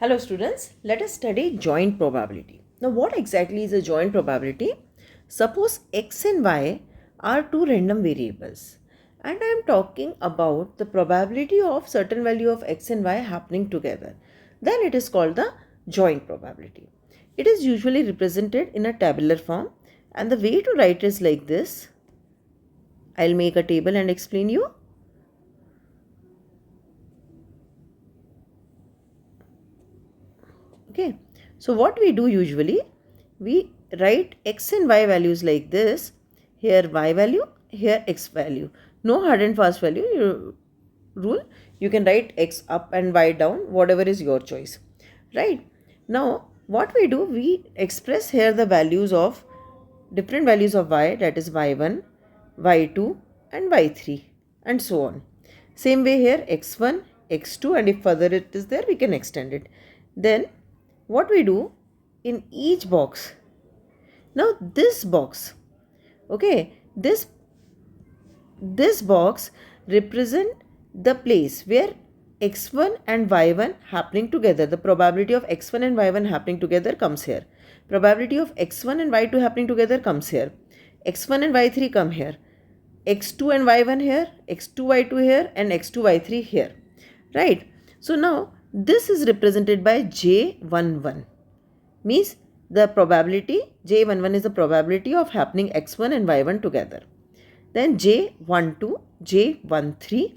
Hello students, let us study joint probability. Now what exactly is a joint probability? Suppose x and y are two random variables and I am talking about the probability of certain value of x and y happening together. Then it is called the joint probability. It is usually represented in a tabular form and the way to write is like this. I'll make a table and explain you. Okay, so what we do usually, we write x and y values like this. Here y value, here x value. No hard and fast value rule. You can write x up and y down, whatever is your choice. Right? Now, what we do, we express here the values of different values of y, that is y1, y2 and y3 and so on. Same way here x1, x2, and if further it is there, we can extend it. Then what we do in each box, now this box, okay, this box represent the place where x1 and y1 happening together, the probability of x1 and y1 happening together comes here, probability of x1 and y2 happening together comes here, x1 and y3 come here, x2 and y1 here, x2 y2 here, and x2 y3 here, right? So now this is represented by J11, means the probability, J11 is the probability of happening x1 and y1 together. Then J12, J13,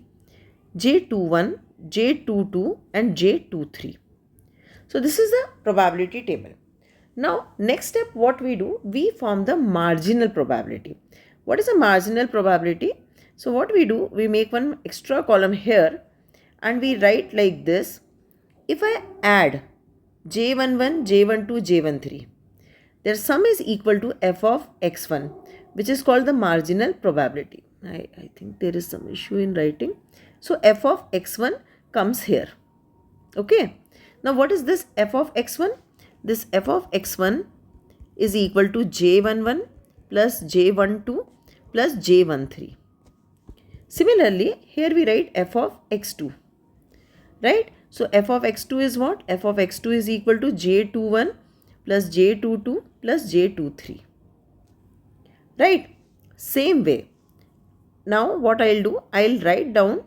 J21, J22 and J23. So this is the probability table. Now next step what we do, we form the marginal probability. What is a marginal probability? So what we do, we make one extra column here and we write like this. If I add J11, J12, J13, their sum is equal to f of x1, which is called the marginal probability. I think there is some issue in writing. So f of x1 comes here. Okay. Now what is this f of x1? This f of x1 is equal to J11 plus J12 plus J13. Similarly, here we write f of x2. Right? So f of x2 is what? F of x2 is equal to J21 plus J22 plus J23. Right? Same way. Now what I'll do? I'll write down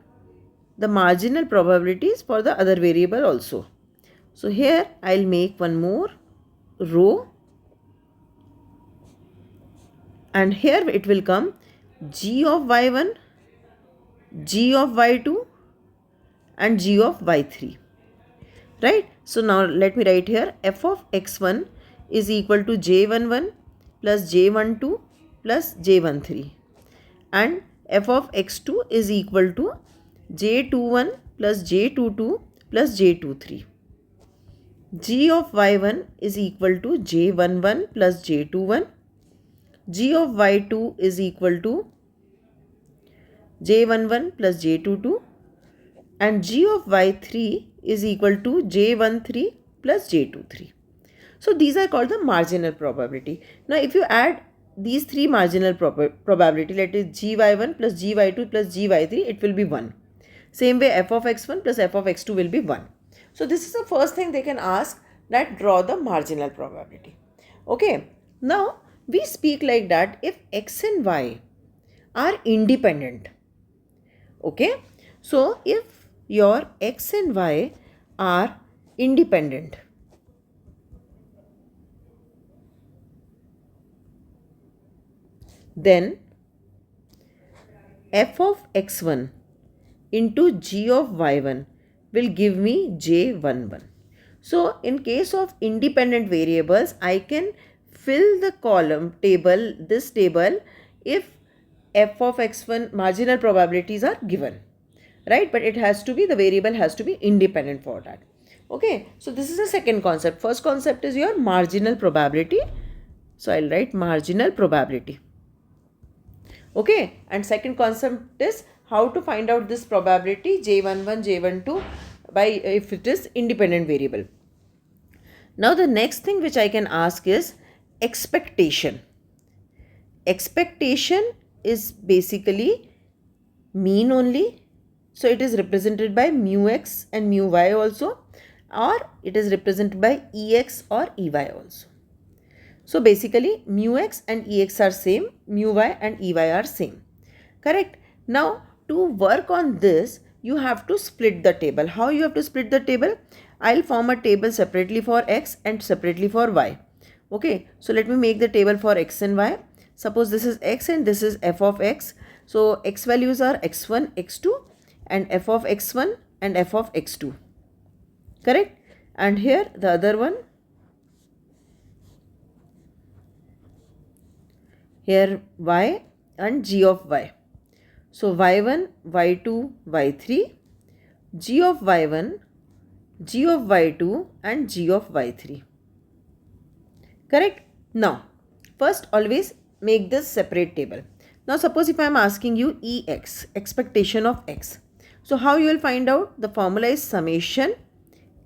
the marginal probabilities for the other variable also. So here I'll make one more row and here it will come G of y1, G of y2 and G of y3. Right? So now let me write here f of x1 is equal to J11 plus J12 plus J13 and f of x2 is equal to J21 plus J22 plus J23. G of y1 is equal to J11 plus J21. G of y2 is equal to J11 plus J22 and G of y3 is equal to J13 plus J23. So these are called the marginal probability. Now if you add these three marginal probability, let it Gy1 plus Gy2 plus Gy3, it will be 1. Same way f of x1 plus f of x2 will be 1. So this is the first thing they can ask, that draw the marginal probability. Okay. Now we speak like that if x and y are independent. Okay. So if your x and y are independent, then f of x1 into g of y1 will give me J11. So in case of independent variables, I can fill the column table, this table, if f of x1 marginal probabilities are given. Right? But it has to be, the variable has to be independent for that. Okay. So this is the second concept. First concept is your marginal probability. So I'll write marginal probability. Okay. And second concept is how to find out this probability J11, J12 by if it is independent variable. Now the next thing which I can ask is expectation. Expectation is basically mean only. So it is represented by mu x and mu y also. or it is represented by ex or ey also. So basically mu x and ex are same, mu y and ey are same. Correct? Now to work on this, you have to split the table. How you have to split the table? I'll form a table separately for x and separately for y. Okay, so let me make the table for x and y. Suppose this is x and this is f of x. So x values are x1, x2 and f of x1 and f of x2. Correct? And here the other one. Here y and g of y. So y1, y2, y3, g of y1, g of y2 and g of y3. Correct? Now, first always make this separate table. Now suppose if I am asking you ex, expectation of x. So how you will find out? The formula is summation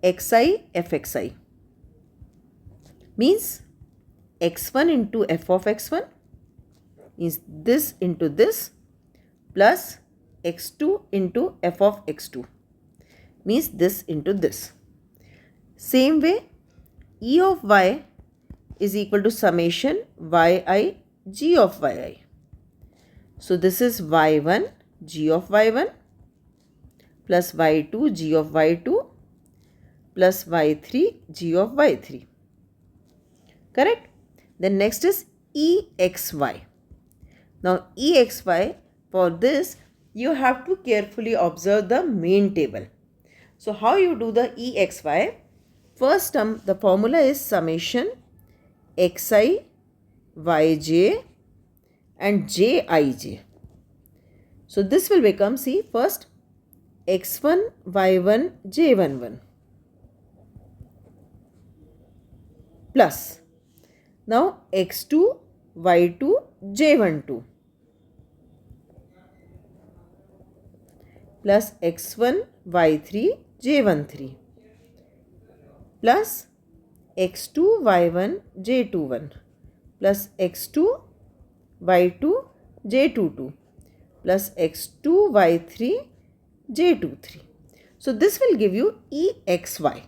xi fxi. Means x1 into f of x1 is this into this plus x2 into f of x2 means this into this. Same way e of y is equal to summation yi g of yi. So this is y1 g of y1 plus y2 g of y2 plus y3 g of y3. Correct? Then next is exy. Now exy, for this you have to carefully observe the main table. So how you do the exy? First term, the formula is summation xi yj and jij. So this will become, see, first x1 y1 j11 plus now x2 y2 j12 plus x1 y3 j13 plus x2 y1 j21 plus x2 y2 j22 plus x2 y3 j23. So this will give you exy.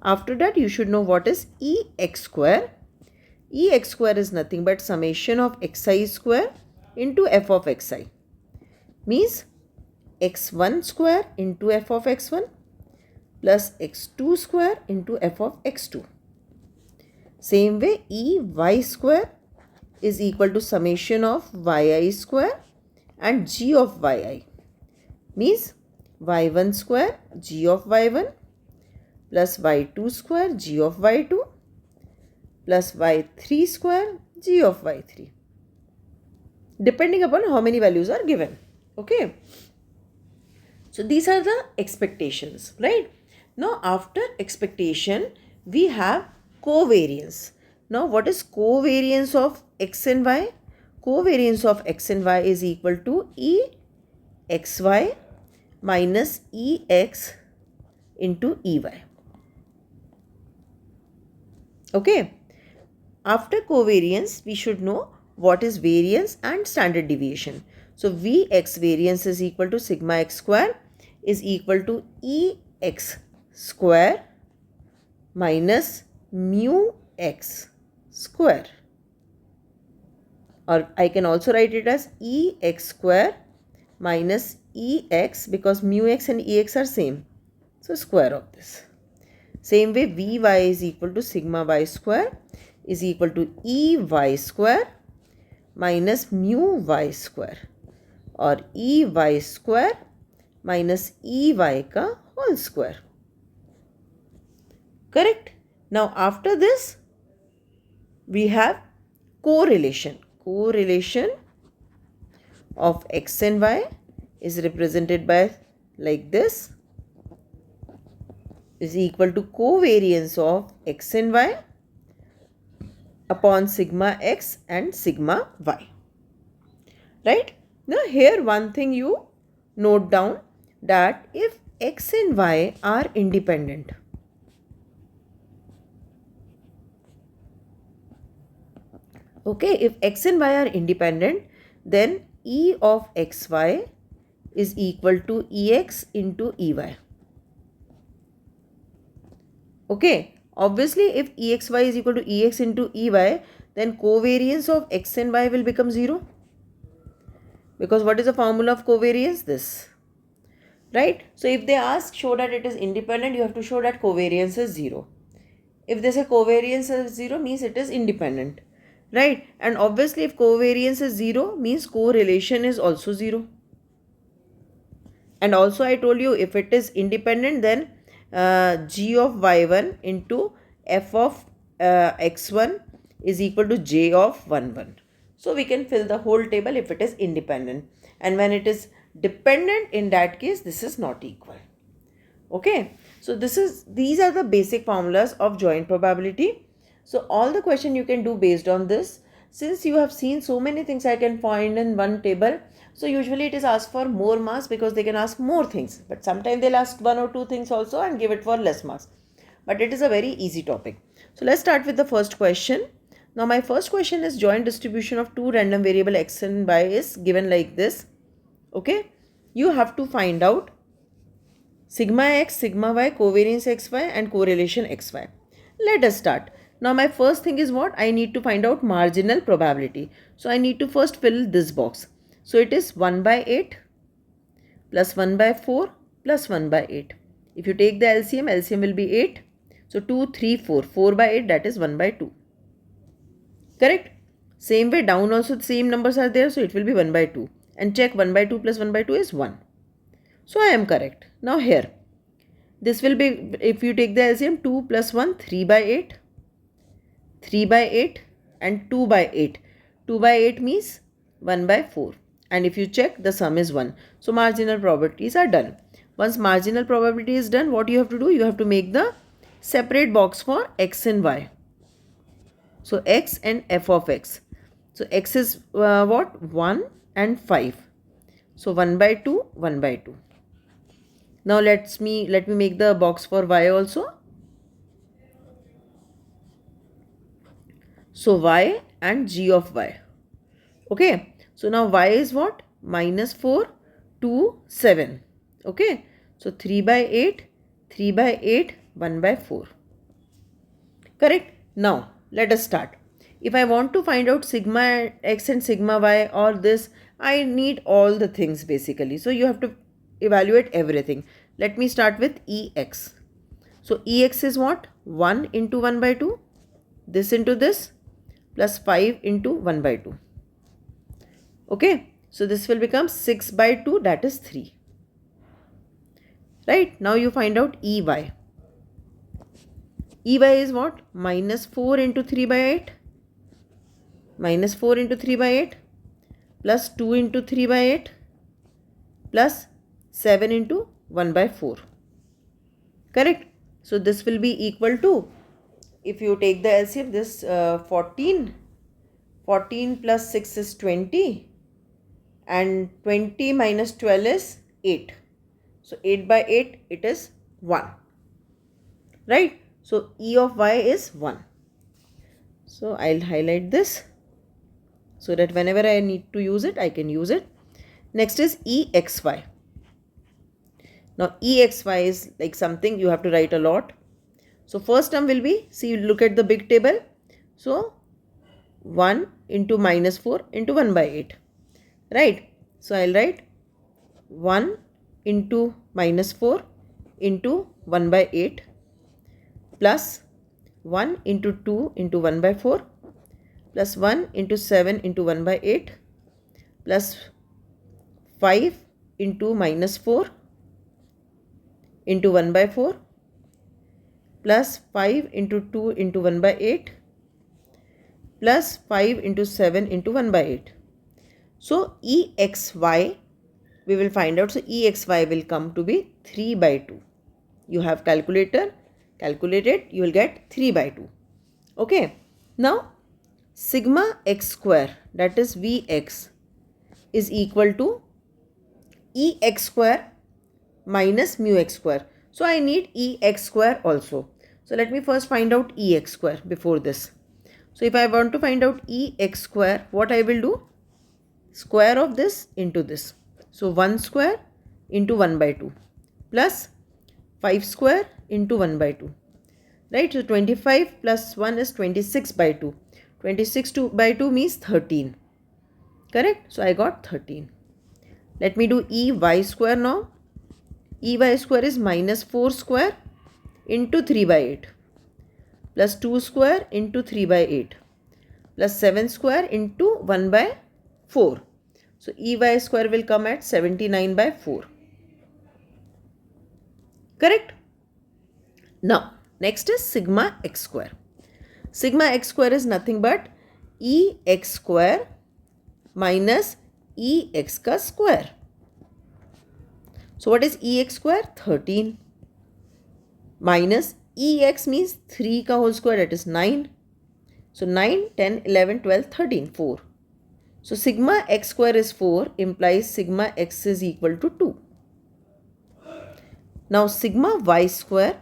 After that you should know what is ex square. Ex square is nothing but summation of xi square into f of xi. Means x1 square into f of x1 plus x2 square into f of x2. Same way ey square is equal to summation of yi square and g of yi. Means y1 square g of y1 plus y2 square g of y2 plus y3 square g of y3. Depending upon how many values are given. Okay. So these are the expectations, right? Now after expectation, we have covariance. Now what is covariance of x and y? Covariance of x and y is equal to exy minus ex into ey. Okay. After covariance, we should know what is variance and standard deviation. So Vx variance is equal to sigma x square is equal to ex square minus mu x square. Or I can also write it as ex square minus ex because mu x and ex are same. So square of this. Same way Vy is equal to sigma y square is equal to ey square minus mu y square or ey square minus ey ka whole square. Correct? Now after this we have correlation. Correlation of x and y is represented by like this is equal to covariance of x and y upon sigma x and sigma y. Right? Now here one thing you note down that if x and y are independent, okay, if x and y are independent, then E of xy is equal to Ex into Ey. Okay, obviously if EXY is equal to EX into EY, then covariance of X and Y will become 0. Because what is the formula of covariance? This. Right? So if they ask show that it is independent, you have to show that covariance is 0. If they say covariance is 0 means it is independent. Right? And obviously if covariance is 0 means correlation is also 0. And also I told you if it is independent, then G of Y1 into F of X1 is equal to J of 1, 1. So we can fill the whole table if it is independent. And when it is dependent, in that case, this is not equal. Okay. So these are the basic formulas of joint probability. So all the question you can do based on this. Since you have seen so many things I can find in one table, so usually it is asked for more marks because they can ask more things. But sometimes they'll ask 1 or 2 things also and give it for less marks. But it is a very easy topic. So let's start with the first question. Now my first question is joint distribution of two random variable x and y is given like this. Okay. You have to find out sigma x, sigma y, covariance xy and correlation xy. Let us start. Now my first thing is what? I need to find out marginal probability. So I need to first fill this box. So it is 1 by 8 plus 1 by 4 plus 1 by 8. If you take the LCM, LCM will be 8. So 2, 3, 4. 4 by 8, that is 1 by 2. Correct? Same way down also the same numbers are there. So it will be 1 by 2. And check 1 by 2 plus 1 by 2 is 1. So I am correct. Now here, this will be, if you take the LCM, 2 plus 1, 3 by 8, 3 by 8 and 2 by 8. 2 by 8 means 1 by 4. And if you check, the sum is 1. So marginal probabilities are done. Once marginal probability is done, what you have to do? You have to make the separate box for x and y. So x and f of x. So x is what? 1 and 5. So 1 by 2, 1 by 2. Now let me make the box for y also. So y and g of y. Okay. So now y is what? Minus 4, 2, 7. Okay. So 3 by 8, 3 by 8, 1 by 4. Correct. Now let us start. If I want to find out sigma x and sigma y or this, I need all the things basically. So you have to evaluate everything. Let me start with Ex. So Ex is what? 1 into 1 by 2. This into this plus 5 into 1 by 2. Okay. So this will become 6 by 2, that is 3. Right. Now you find out Ey. Ey is what? Minus 4 into 3 by 8. Minus 4 into 3 by 8 plus 2 into 3 by 8 plus 7 into 1 by 4. Correct? So this will be equal to, if you take the LCM, this 14. 14 plus 6 is 20 and 20 minus 12 is 8. So 8 by 8, it is 1. Right? So E of y is 1. So I'll highlight this so that whenever I need to use it, I can use it. Next is Exy. Now Exy is like something you have to write a lot. So first term will be, see, look at the big table. So 1 into minus 4 into 1 by 8. Right? So I'll write 1 into minus 4 into 1 by 8 plus 1 into 2 into 1 by 4 plus 1 into 7 into 1 by 8 plus 5 into minus 4 into 1 by 4 plus 5 into 2 into 1 by 8 plus 5 into 7 into 1 by 8. So Exy, we will find out. So Exy will come to be 3 by 2. You have calculator, calculate it, you will get 3 by 2. Okay. Now sigma x square, that is Vx, is equal to Ex square minus mu x square. So I need Ex square also. So let me first find out Ex square before this. So if I want to find out Ex square, what I will do? Square of this into this. So 1 square into 1 by 2 plus 5 square into 1 by 2. right? So 25 plus 1 is 26 by 2. 26 by 2 means 13. Correct? So I got 13. Let me do EY square now. EY square is minus 4 square into 3 by 8 plus 2 square into 3 by 8 plus 7 square into 1 by 4. So EY square will come at 79 by 4. Correct? Now, next is sigma x square. Sigma x square is nothing but EX square minus EX ka square. So what is EX square? 13 minus EX means 3 ka whole square, that is 9. So 9, 10, 11, 12, 13, 4. So sigma x square is 4 implies sigma x is equal to 2. Now sigma y square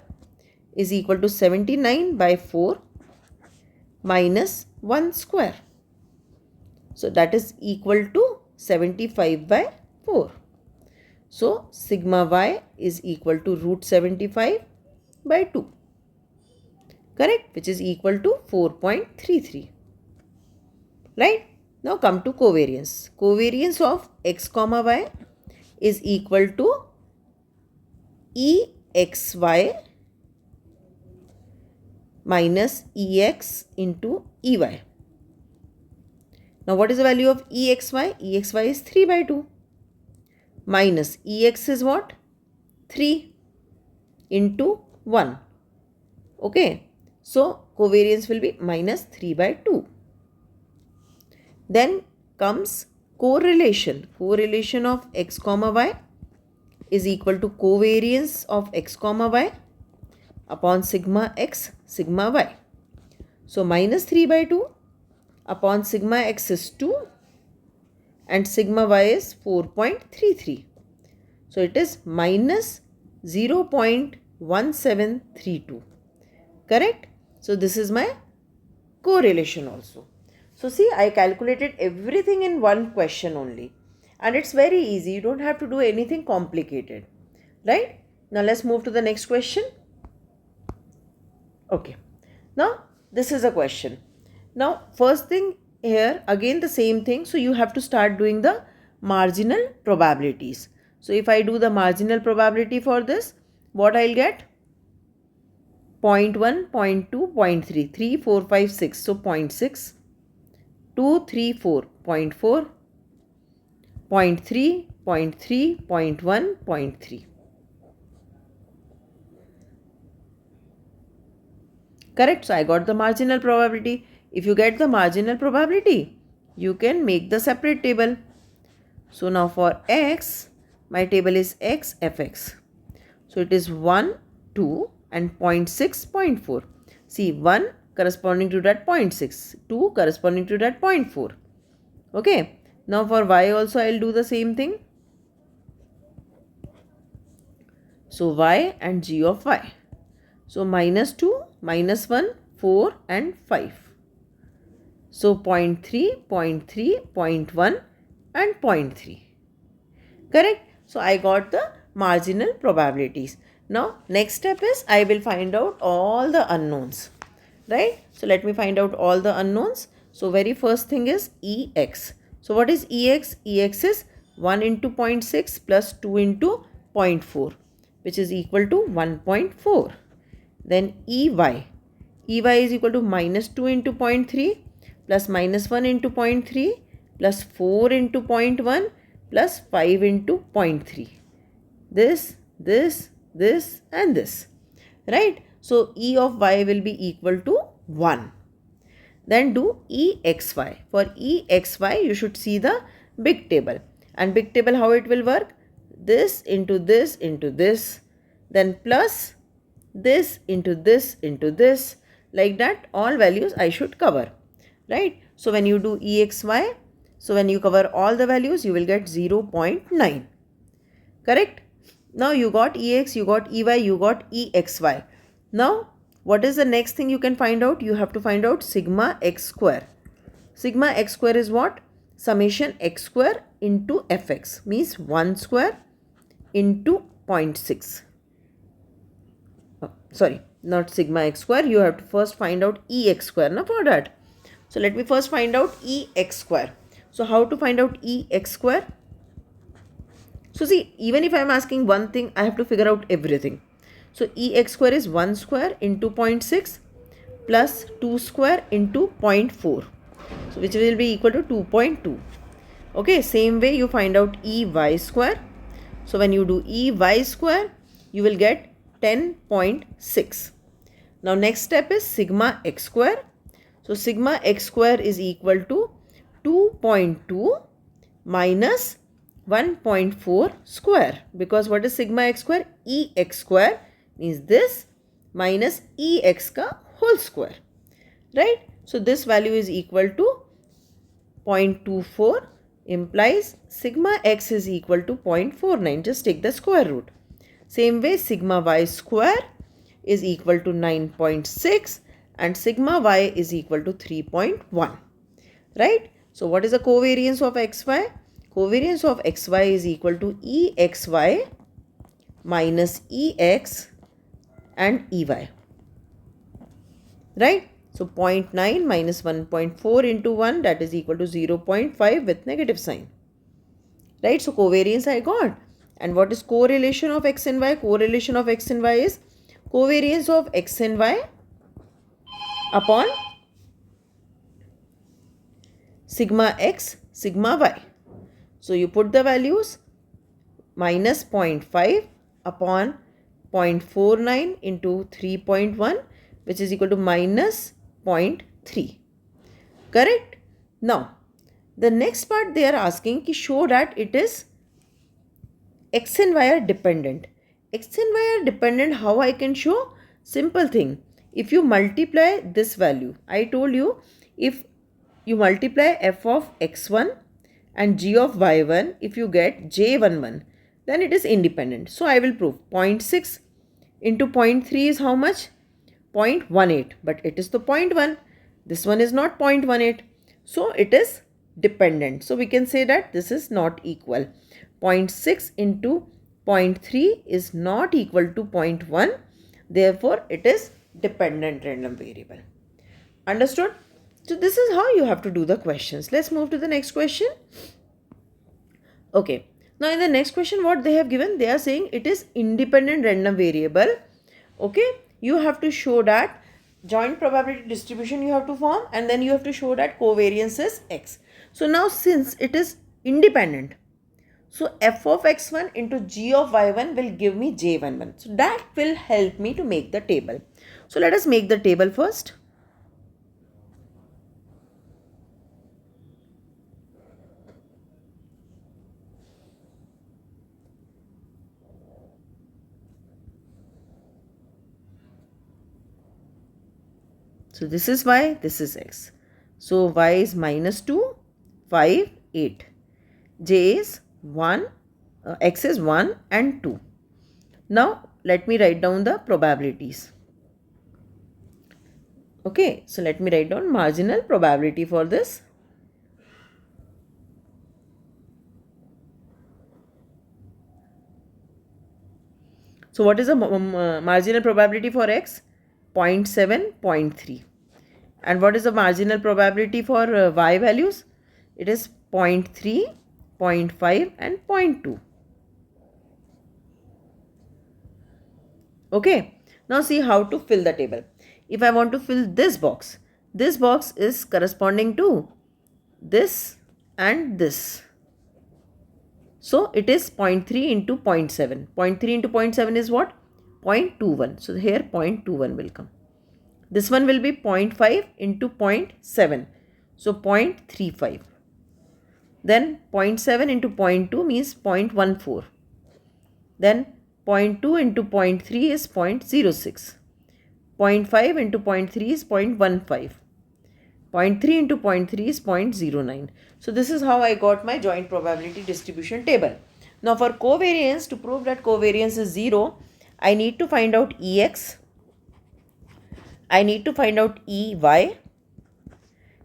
is equal to 79 by 4 minus 1 square. So that is equal to 75 by 4. So sigma y is equal to root 75 by 2. Correct? Which is equal to 4.33. Right? Now come to covariance. Covariance of x comma y is equal to EXY minus EX into EY. Now what is the value of EXY? EXY is 3 by 2 minus EX is what? 3 into 1. Okay. So covariance will be minus 3 by 2. Then comes correlation. Correlation of x comma y is equal to covariance of x comma y upon sigma x sigma y. So minus 3 by 2 upon sigma x is 2 and sigma y is 4.33. So it is minus 0.1732. Correct? So this is my correlation also. So see, I calculated everything in one question only. And it's very easy. You don't have to do anything complicated. Right? Now let's move to the next question. Okay. Now this is a question. Now first thing here, again the same thing. So you have to start doing the marginal probabilities. So if I do the marginal probability for this, what I'll get? 0.1, 0.2, 0.3, 3, 4, 5, 6. So 0.6, 2, 3, 4, 0.4, 0.3, 0.3, 0.1, 0.3. Correct? So I got the marginal probability. If you get the marginal probability, you can make the separate table. So now for x, my table is x fx. So it is 1, 2 and 0.6, 0.4. See, 1 corresponding to that 0.6, 2 corresponding to that 0.4. Okay. Now for y also I will do the same thing. So y and g of y. So minus 2, minus 1, 4 and 5. So 0.3, 0.3, 0.1 and 0.3. Correct? So I got the marginal probabilities. Now next step is I will find out all the unknowns. Right? So let me find out all the unknowns. So very first thing is EX. So what is EX? EX is 1 into 0.6 plus 2 into 0.4, which is equal to 1.4. Then EY. EY is equal to minus 2 into 0.3 plus minus 1 into 0.3 plus 4 into 0.1 plus 5 into 0.3. This and this. Right? So E of y will be equal to 1. Then do EXY. For EXY, you should see the big table. And big table, how it will work? This into this into this. Then plus this into this into this. Like that, all values I should cover. Right? So when you do EXY, so when you cover all the values, you will get 0.9. Correct? Now you got EX, you got EY, you got EXY. Now, what is the next thing you can find out? You have to find out sigma x square. Sigma x square is what? Summation x square into fx, means 1 square into 0.6. not sigma x square. You have to first find out Ex square now for that. So let me first find out Ex square. So how to find out Ex square? So see, even if I am asking one thing, I have to figure out everything. So Ex square is 1 square into 0.6 plus 2 square into 0.4. So which will be equal to 2.2. Okay, same way you find out Ey square. So when you do Ey square, you will get 10.6. Now next step is sigma x square. So sigma x square is equal to 2.2 minus 1.4 square, because what is sigma x square? Ex square means this minus Ex ka whole square, right? So this value is equal to 0.24, implies sigma x is equal to 0.49. Just take the square root. Same way sigma y square is equal to 9.6 and sigma y is equal to 3.1, right? So what is the covariance of xy? Covariance of xy is equal to Exy minus Ex and Ey, right? So 0.9 minus 1.4 into 1, that is equal to 0.5 with negative sign, right? So covariance I got. And what is correlation of x and y? Correlation of x and y is covariance of x and y upon sigma x, sigma y. So you put the values, minus 0.5 upon 0.49 into 3.1, which is equal to minus 0.3. Correct? Now, the next part they are asking to show that it is x and y are dependent. X and y are dependent. How I can show? Simple thing. If you multiply this value, I told you, if you multiply f of x1 and g of y1, if you get j11, then it is independent. So I will prove 0.6 into 0.3 is how much? 0.18, but it is the 0.1. This one is not 0.18. So it is dependent. So we can say that this is not equal. 0.6 into 0.3 is not equal to 0.1. Therefore, it is dependent random variable. Understood? So this is how you have to do the questions. Let's move to the next question. Okay. Now in the next question, what they have given, they are saying it is independent random variable. Okay. You have to show that joint probability distribution you have to form, and then you have to show that covariance is x. So now since it is independent, so f of x1 into g of y1 will give me j11. So that will help me to make the table. So let us make the table first. So this is y, this is x. So y is minus 2, 5, 8. J is 1, x is 1 and 2. Now let me write down the probabilities. Okay, so let me write down marginal probability for this. So what is the marginal probability for x? 0.7, 0.3. And what is the marginal probability for y values? It is 0.3, 0.5 and 0.2. Okay. Now see how to fill the table. If I want to fill this box is corresponding to this and this. So it is 0.3 into 0.7. 0.3 into 0.7 is what? 0.21. So here 0.21 will come. This one will be 0.5 into 0.7. So 0.35. Then 0.7 into 0.2 means 0.14. Then 0.2 into 0.3 is 0.06. 0.5 into 0.3 is 0.15. 0.3 into 0.3 is 0.09. So this is how I got my joint probability distribution table. Now for covariance, to prove that covariance is 0, I need to find out Ex, I need to find out Ey,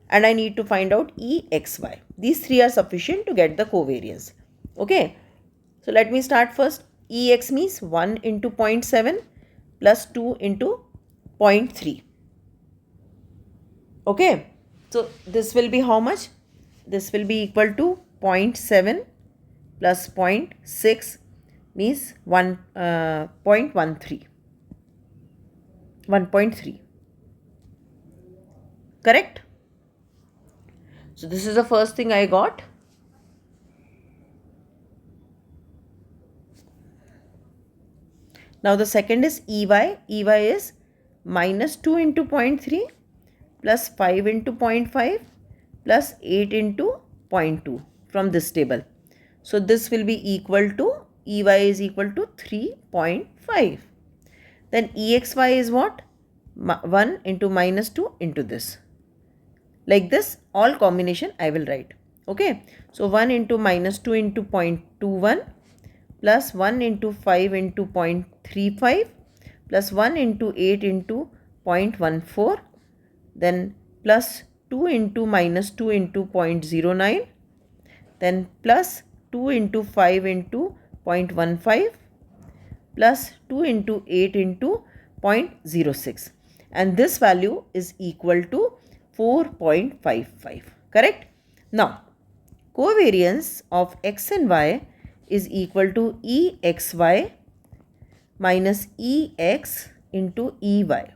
and I need to find out Exy. These three are sufficient to get the covariance. Okay. So let me start first. Ex means 1 into 0.7 plus 2 into 0.3. Okay, so this will be how much? This will be equal to 0.7 plus 0.6 means 1.13. 1.3. Correct? So this is the first thing I got. Now the second is EY. EY is minus 2 into 0.3 plus 5 into 0.5 plus 8 into 0.2 from this table. So this will be equal to, EY is equal to 3.5. Then EXY is what? 1 into minus 2 into this. Like this, all combination I will write. Okay. So 1 into minus 2 into 0.21 plus 1 into 5 into 0.35 plus 1 into 8 into 0.14, then plus 2 into minus 2 into 0.09, then plus 2 into 5 into 0.15 plus 2 into 8 into 0.06, and this value is equal to 4.55. Correct? Now, covariance of x and y is equal to EXY minus EX into EY.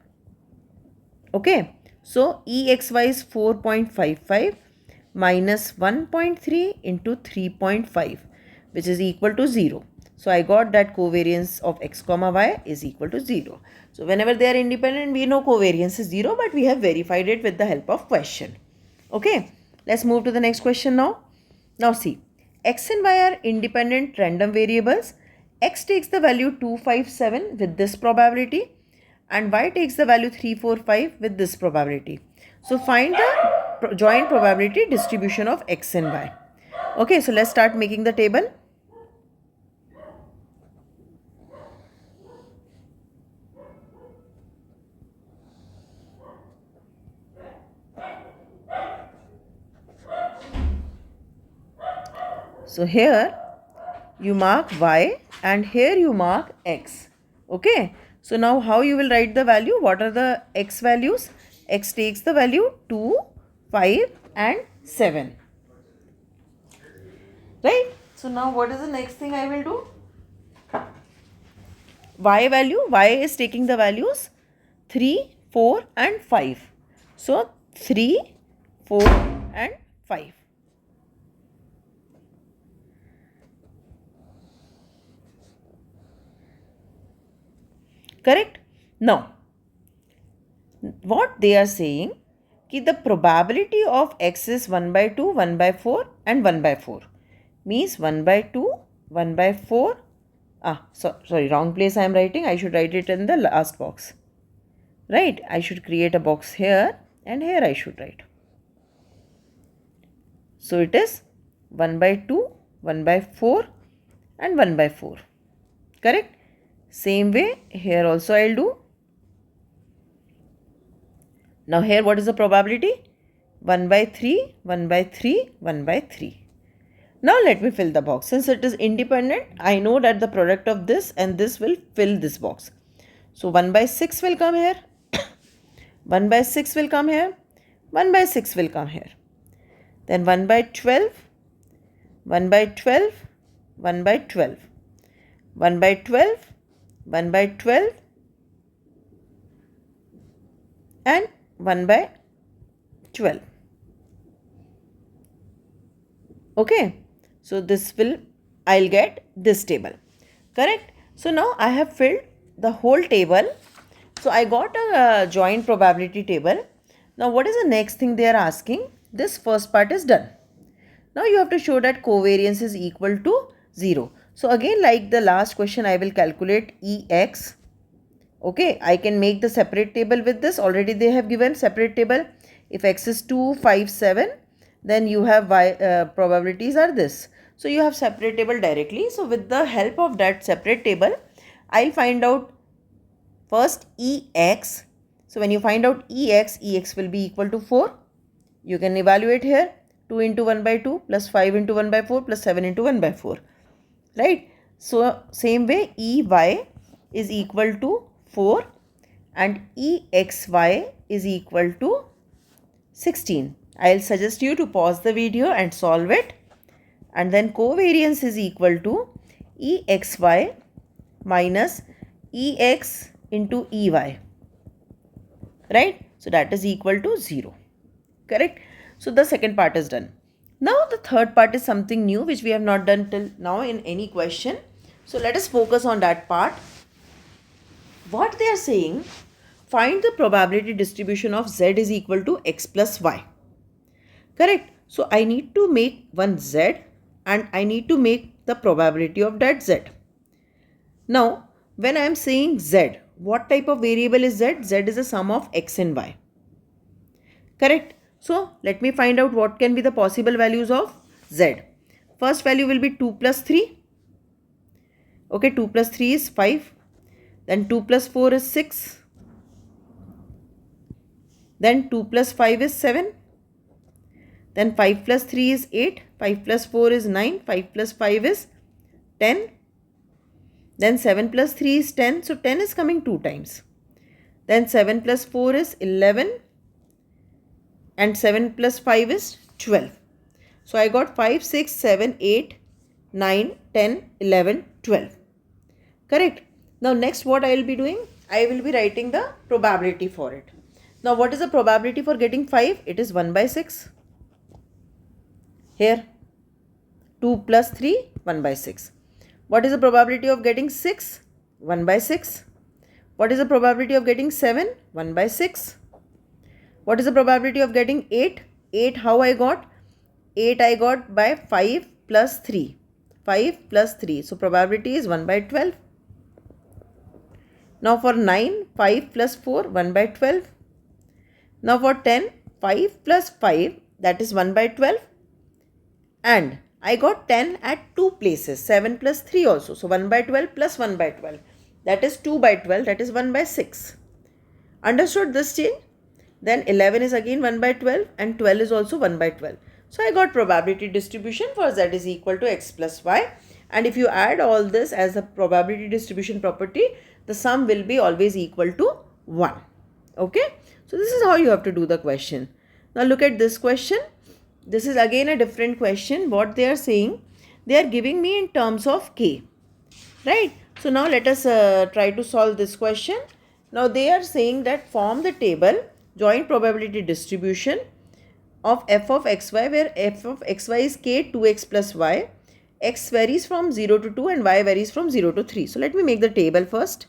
Okay. So, EXY is 4.55 minus 1.3 into 3.5, which is equal to 0. So, I got that covariance of x comma y is equal to 0. So, whenever they are independent, we know covariance is 0, but we have verified it with the help of question. Okay. Let's move to the next question now. Now, see, x and y are independent random variables. X takes the value 257 with this probability and y takes the value 345 with this probability. So, find the joint probability distribution of x and y. Okay, so let's start making the table. So, here you mark y and here you mark x. Okay. So, now how you will write the value? What are the x values? X takes the value 2, 5 and 7. Right? So, now what is the next thing I will do? Y value, y is taking the values 3, 4 and 5. So, 3, 4 and 5. Correct? Now, what they are saying, कि the probability of x is 1 by 2, 1 by 4 and 1 by 4. Means 1 by 2, 1 by 4. Sorry, wrong place I am writing. I should write it in the last box. Right? I should create a box here and here I should write. So, it is 1 by 2, 1 by 4 and 1 by 4. Correct? Same way here also I will do. Now here what is the probability? 1 by 3, 1 by 3, 1 by 3. Now let me fill the box. Since it is independent, I know that the product of this and this will fill this box. So 1 by 6 will come here. 1 by 6 will come here. 1 by 6 will come here. Then 1 by 12, 1 by 12, 1 by 12, 1 by 12, 1 by 12 and 1 by 12. Okay. So, this will, I will get this table. Correct. So, now I have filled the whole table. So, I got a joint probability table. Now, what is the next thing they are asking? This first part is done. Now, you have to show that covariance is equal to 0. So, again like the last question, I will calculate EX. Okay, I can make the separate table with this. Already they have given separate table. If x is 2, 5, 7, then you have y probabilities are this. So, you have separate table directly. So, with the help of that separate table, I will find out first EX. So, when you find out EX, EX will be equal to 4. You can evaluate here 2 into 1 by 2 plus 5 into 1 by 4 plus 7 into 1 by 4. Right. So, same way EY is equal to 4 and EXY is equal to 16. I'll suggest you to pause the video and solve it. And then covariance is equal to EXY minus EX into EY. Right? So that is equal to 0. Correct? So the second part is done. Now the third part is something new which we have not done till now in any question. So let us focus on that part. What they are saying, find the probability distribution of Z is equal to X plus Y. Correct? So I need to make one Z and I need to make the probability of that Z. Now when I am saying Z, what type of variable is Z? Z is a sum of X and Y. Correct? So let me find out what can be the possible values of Z. First value will be 2 plus 3. Okay, 2 plus 3 is 5. Then 2 plus 4 is 6. Then 2 plus 5 is 7. Then 5 plus 3 is 8. 5 plus 4 is 9. 5 plus 5 is 10. Then 7 plus 3 is 10. So 10 is coming 2 times. Then 7 plus 4 is 11. And 7 plus 5 is 12. So I got 5, 6, 7, 8, 9, 10, 11, 12. Correct? Now next what I will be doing? I will be writing the probability for it. Now what is the probability for getting 5? It is 1 by 6. Here 2 plus 3, 1 by 6. What is the probability of getting 6? 1 by 6. What is the probability of getting 7? 1 by 6. What is the probability of getting 8? 8 how I got? 8 I got by 5 plus 3. 5 plus 3. So probability is 1 by 12. Now for 9, 5 plus 4, 1 by 12. Now for 10, 5 plus 5, that is 1 by 12. And I got 10 at 2 places, 7 plus 3 also. So 1 by 12 plus 1 by 12. That is 2 by 12, that is 1 by 6. Understood this change? Then 11 is again 1 by 12 and 12 is also 1 by 12. So I got probability distribution for Z is equal to X plus Y. And if you add all this as a probability distribution property, the sum will be always equal to 1. Okay. So this is how you have to do the question. Now look at this question. This is again a different question. What they are saying, they are giving me in terms of K. Right. So now let us try to solve this question. Now they are saying that form the table joint probability distribution of f of xy, where f of xy is k 2x plus y. X varies from 0 to 2 and y varies from 0 to 3. So let me make the table first.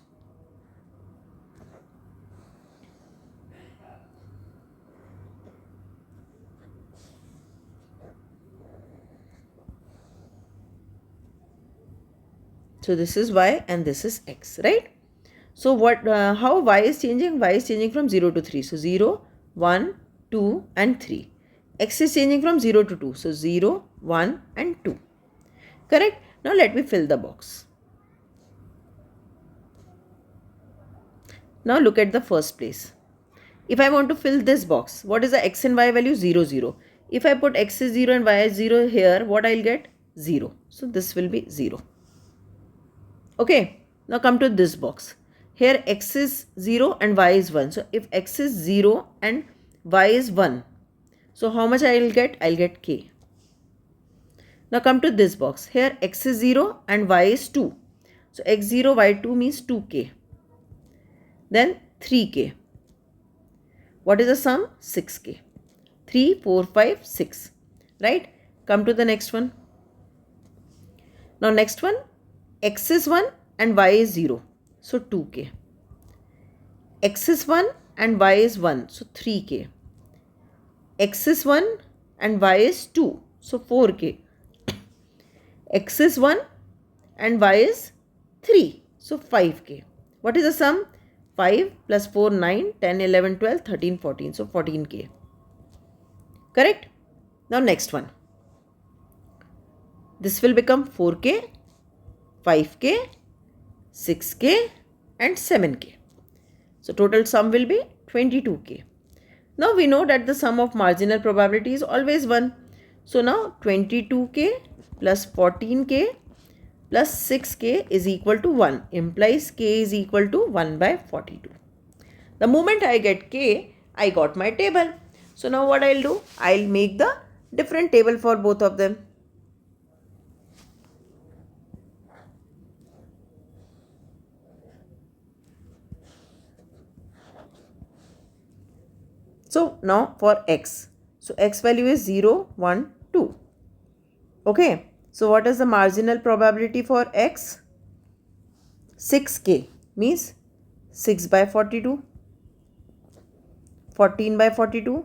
So this is y and this is x, right? So what? How y is changing? Y is changing from 0 to 3. So 0, 1, 2 and 3. X is changing from 0 to 2. So 0, 1 and 2. Correct? Now let me fill the box. Now look at the first place. If I want to fill this box, what is the x and y value? 0, 0. If I put x is 0 and y is 0 here, what I'll get? 0. So this will be 0. Okay. Now come to this box. Here x is 0 and y is 1. So if x is 0 and y is 1, so how much I will get? I'll get k. Now come to this box. Here x is 0 and y is 2. So x0, y2 means 2k. Then 3k. What is the sum? 6k. 3, 4, 5, 6. Right? Come to the next one. Now next one. X is 1 and y is 0. So 2k. X is 1 and y is 1. So 3k. X is 1 and y is 2. So 4k. X is 1 and y is 3. So 5k. What is the sum? 5 plus 4, 9, 10, 11, 12, 13, 14. So 14k. Correct? Now next one. This will become 4k, 5k, 6k and 7k. So total sum will be 22k. Now we know that the sum of marginal probability is always 1. So now 22k plus 14k plus 6k is equal to 1. Implies k is equal to 1 by 42. The moment I get k, I got my table. So now what I'll do? I'll make the different table for both of them. So now for x. So x value is 0, 1, 2. Okay. So what is the marginal probability for x? 6k means 6 by 42, 14 by 42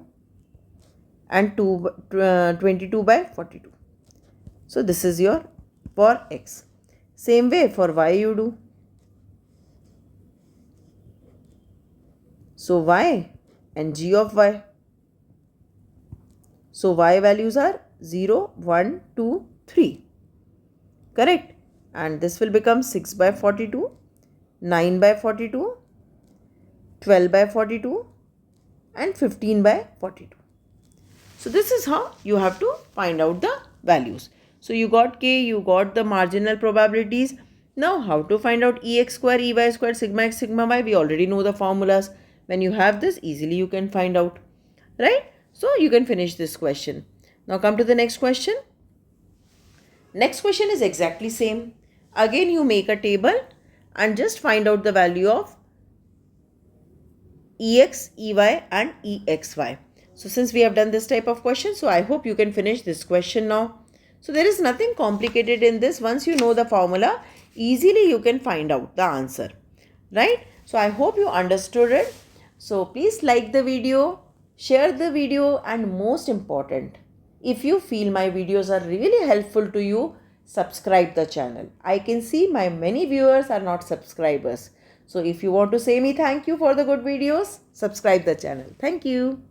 and 22 by 42. So this is your for x. Same way for y you do. So y and g of y. So y values are 0, 1, 2, 3. Correct? And this will become 6 by 42, 9 by 42, 12 by 42 and 15 by 42. So this is how you have to find out the values. So you got k, you got the marginal probabilities. Now how to find out ex square, ey square, sigma x, sigma y? We already know the formulas. When you have this, easily you can find out. Right? So you can finish this question. Now come to the next question. Next question is exactly same. Again you make a table and just find out the value of ex, ey and exy. So since we have done this type of question, so I hope you can finish this question now. So there is nothing complicated in this. Once you know the formula, easily you can find out the answer. Right? So I hope you understood it. So please like the video, share the video, and most important, if you feel my videos are really helpful to you, subscribe the channel. I can see my many viewers are not subscribers. So if you want to say me thank you for the good videos, subscribe the channel. Thank you.